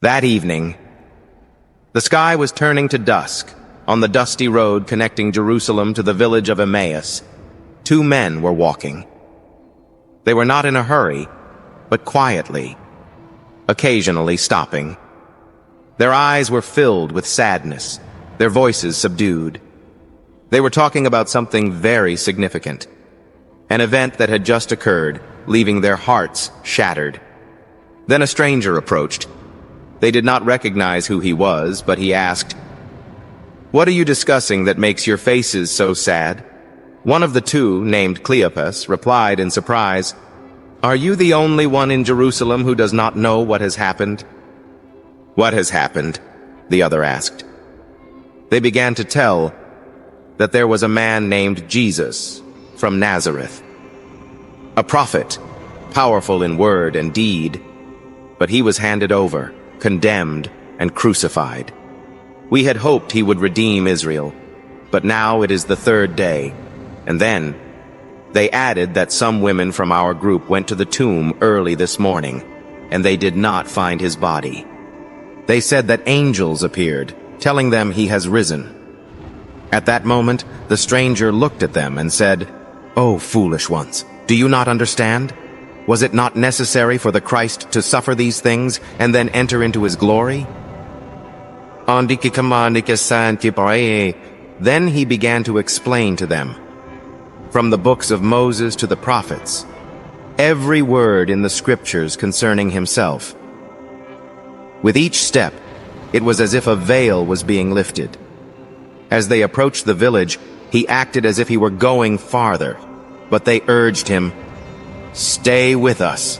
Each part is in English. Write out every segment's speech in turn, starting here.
That evening, the sky was turning to dusk. On the dusty road connecting Jerusalem to the village of Emmaus, two men were walking. They were not in a hurry, but quietly, occasionally stopping. Their eyes were filled with sadness, their voices subdued. They were talking about something very significant, an event that had just occurred, leaving their hearts shattered. Then a stranger approached. They did not recognize who he was, but he asked, "What are you discussing that makes your faces so sad?" One of the two, named Cleopas, replied in surprise, "Are you the only one in Jerusalem who does not know what has happened?" "What has happened?" the other asked. They began to tell that there was a man named Jesus from Nazareth, a prophet, powerful in word and deed, but he was handed over, condemned, and crucified. We had hoped he would redeem Israel, but now it is the third day. And then they added that some women from our group went to the tomb early this morning, and they did not find his body. They said that angels appeared, telling them he has risen. At that moment, the stranger looked at them and said, "Oh, foolish ones, do you not understand? Was it not necessary for the Christ to suffer these things and then enter into his glory?" Then he began to explain to them, from the books of Moses to the prophets, every word in the scriptures concerning himself. With each step, it was as if a veil was being lifted. As they approached the village, he acted as if he were going farther, but they urged him, "Stay with us,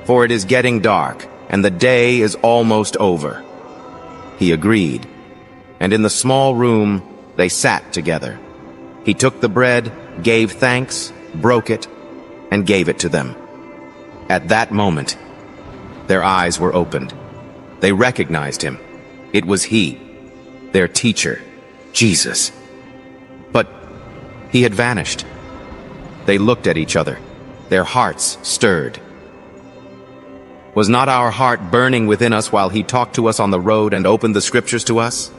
for it is getting dark, and the day is almost over." He agreed, and in the small room, they sat together. He took the bread, gave thanks, broke it, and gave it to them. At that moment, their eyes were opened. They recognized him. It was he, their teacher, Jesus. But he had vanished. They looked at each other. Their hearts stirred. Was not our heart burning within us while he talked to us on the road and opened the scriptures to us?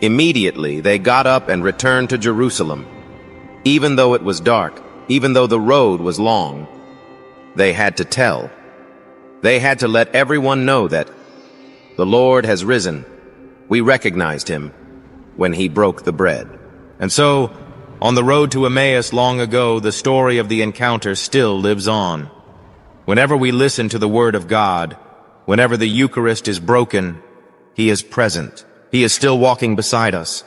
Immediately they got up and returned to Jerusalem. Even though it was dark, even though the road was long, they had to tell. They had to let everyone know that the Lord has risen. We recognized him when he broke the bread. And so, on the road to Emmaus long ago, the story of the encounter still lives on. Whenever we listen to the Word of God, whenever the Eucharist is broken, he is present. He is still walking beside us.